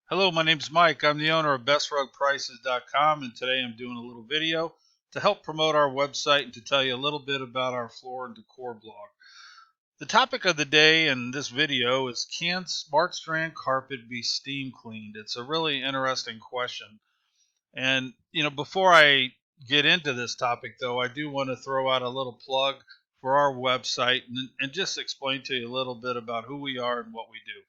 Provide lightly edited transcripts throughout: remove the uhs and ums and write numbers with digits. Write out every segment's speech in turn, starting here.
Hello, my name's Mike. I'm the owner of BestRugPrices.com, and today I'm doing a little video to help promote our website and to tell you a little bit about our floor and decor blog. The topic of the day in this video is, can SmartStrand Carpet be steam cleaned? It's a really interesting question. And, before I get into this topic, though, I do want to throw out a little plug for our website and just explain to you a little bit about who we are and what we do.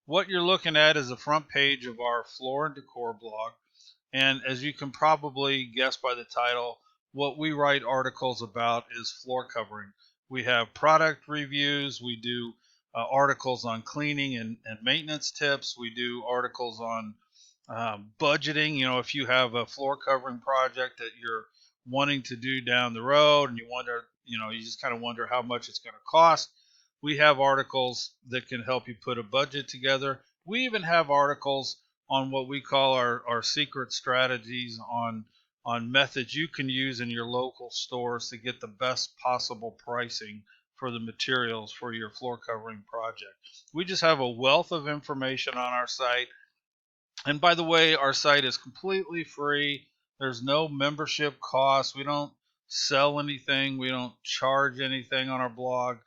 What you're looking at is the front page of our floor and decor blog. And as you can probably guess by the title, what we write articles about is floor covering. We have product reviews, we do articles on cleaning and maintenance tips, we do articles on budgeting. If you have a floor covering project that you're wanting to do down the road and you wonder, you just kind of wonder how much it's going to cost, we have articles that can help you put a budget together. We even have articles on what we call our secret strategies on methods you can use in your local stores to get the best possible pricing for the materials for your floor covering project. We just have a wealth of information on our site. And by the way, our site is completely free. There's no membership cost. We don't sell anything. We don't charge anything on our blog.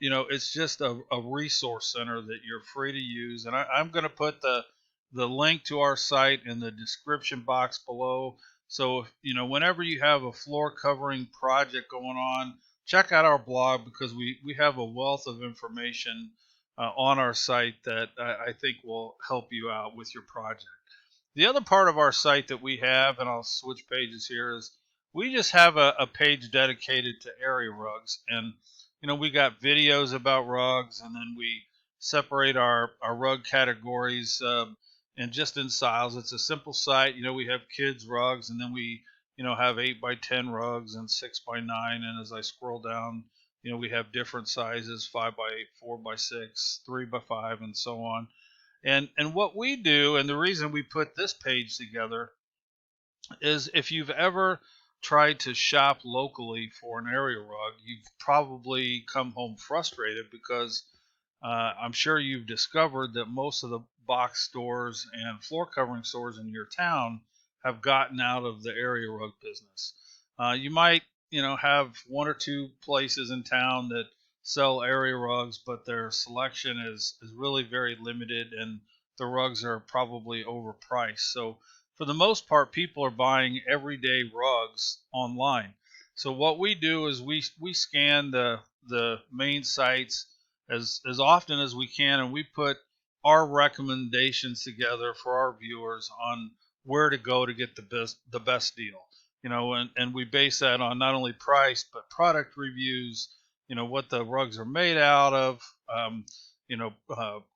It's just a resource center that you're free to use. And I'm going to put the link to our site in the description box below. So, whenever you have a floor covering project going on, check out our blog because we have a wealth of information on our site that I think will help you out with your project. The other part of our site that we have, and I'll switch pages here, is we just have a page dedicated to area rugs. And, we got videos about rugs, and then we separate our rug categories and just in styles. It's a simple site. We have kids rugs, and then we, have 8 by 10 rugs and 6 by 9. And as I scroll down, we have different sizes, 5 by 8, 4 by 6, 3 by 5, and so on. And what we do, and the reason we put this page together, is if you've ever tried to shop locally for an area rug, you've probably come home frustrated because I'm sure you've discovered that most of the box stores and floor covering stores in your town have gotten out of the area rug business. You might, have one or two places in town that sell area rugs, but their selection is really very limited, and the rugs are probably overpriced. So for the most part, people are buying everyday rugs online. So what we do is we scan the main sites as often as we can, and we put our recommendations together for our viewers on where to go to get the best deal. And we base that on not only price but product reviews. What the rugs are made out of.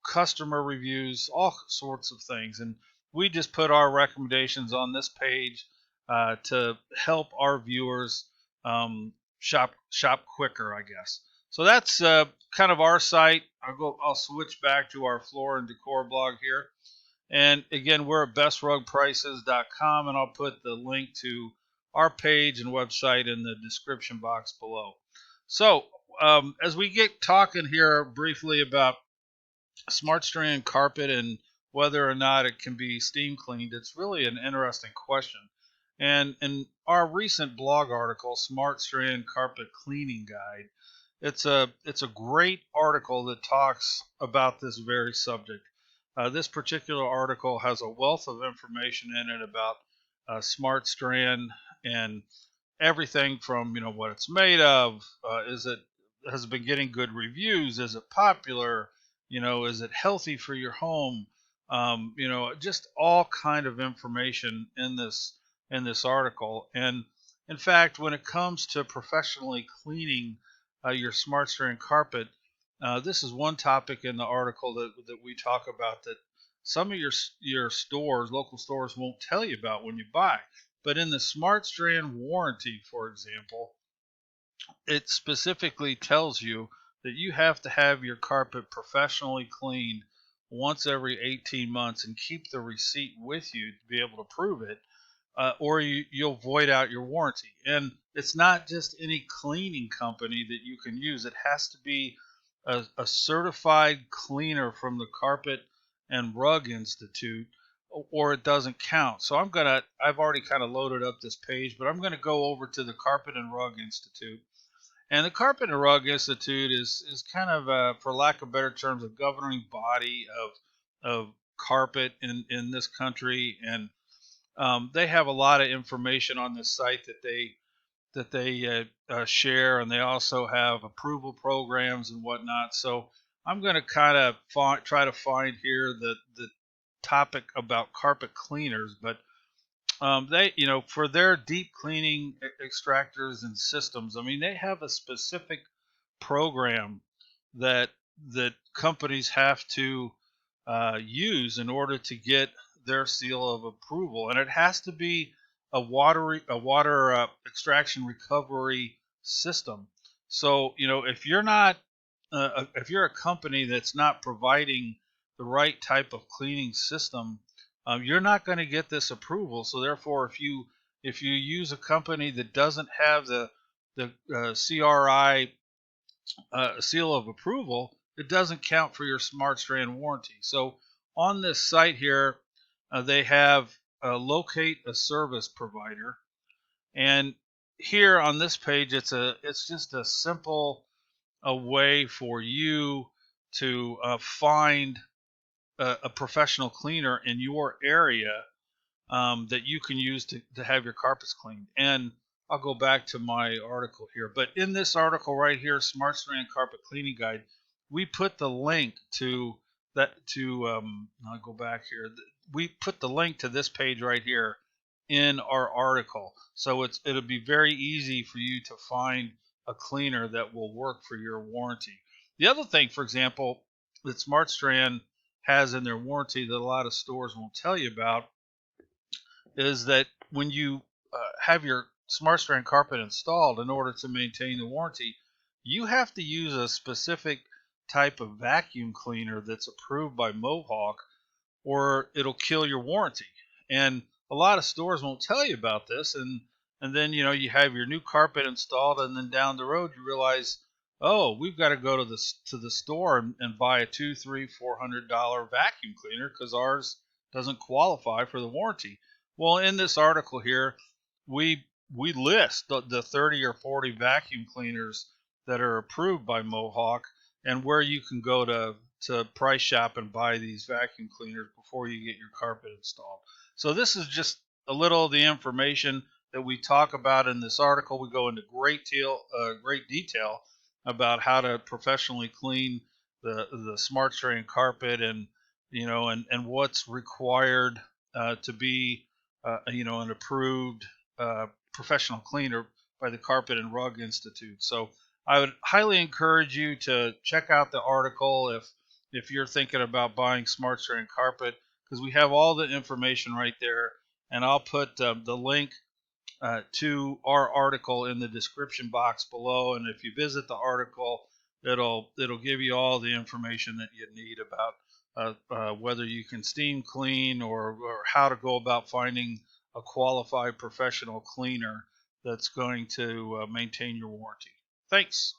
Customer reviews, all sorts of things, and we just put our recommendations on this page to help our viewers shop quicker, I guess. So that's kind of our site. I'll switch back to our floor and decor blog here. And again, we're at bestrugprices.com, and I'll put the link to our page and website in the description box below. So as we get talking here briefly about SmartStrand Carpet and whether or not it can be steam cleaned, it's really an interesting question. And in our recent blog article, SmartStrand Carpet Cleaning Guide, it's a great article that talks about this very subject. This particular article has a wealth of information in it about SmartStrand and everything from what it's made of. Has it been getting good reviews? Is it popular? Is it healthy for your home? Just all kind of information in this article. And in fact, when it comes to professionally cleaning your SmartStrand carpet, this is one topic in the article that we talk about that some of your stores, local stores, won't tell you about when you buy. But in the SmartStrand warranty, for example, it specifically tells you that you have to have your carpet professionally cleaned once every 18 months and keep the receipt with you to be able to prove it, or you'll void out your warranty. And it's not just any cleaning company that you can use. It has to be a certified cleaner from the carpet and Rug Institute, or it doesn't count. So I've already kind of loaded up this page, but I'm going to go over to the Carpet and Rug Institute. And the Carpet and Rug Institute is kind of, for lack of better terms, a governing body of carpet in this country, and they have a lot of information on this site that they share, and they also have approval programs and whatnot. So I'm going to kind of try to find here the topic about carpet cleaners, but they, for their deep cleaning extractors and systems, I mean, they have a specific program that that companies have to use in order to get their seal of approval, and it has to be a water extraction recovery system. So, if you're a company that's not providing the right type of cleaning system, you're not going to get this approval. So therefore, if you use a company that doesn't have the CRI seal of approval, it doesn't count for your SmartStrand warranty. So on this site here, they have locate a service provider, and here on this page, it's just a simple a way for you to find a professional cleaner in your area, that you can use to have your carpets cleaned. And I'll go back to my article here. But in this article right here, SmartStrand Carpet Cleaning Guide, we put the link to I'll go back here. We put the link to this page right here in our article. So it'll be very easy for you to find a cleaner that will work for your warranty. The other thing, for example, that SmartStrand has in their warranty that a lot of stores won't tell you about is that when you have your SmartStrand carpet installed, in order to maintain the warranty, you have to use a specific type of vacuum cleaner that's approved by Mohawk, or it'll kill your warranty. And a lot of stores won't tell you about this, and then you have your new carpet installed, and then down the road you realize, oh, we've got to go to the store and buy a $200, $300, $400 vacuum cleaner because ours doesn't qualify for the warranty. Well, in this article here, we list the 30 or 40 vacuum cleaners that are approved by Mohawk, and where you can go to Price Shop and buy these vacuum cleaners before you get your carpet installed. So this is just a little of the information that we talk about in this article. We go into great detail about how to professionally clean the SmartStrand carpet, and and what's required to be an approved professional cleaner by the Carpet and Rug Institute. So I would highly encourage you to check out the article if you're thinking about buying SmartStrand carpet, because we have all the information right there, and I'll put the link to our article in the description box below. And if you visit the article, it'll give you all the information that you need about whether you can steam clean, or how to go about finding a qualified professional cleaner that's going to maintain your warranty. Thanks.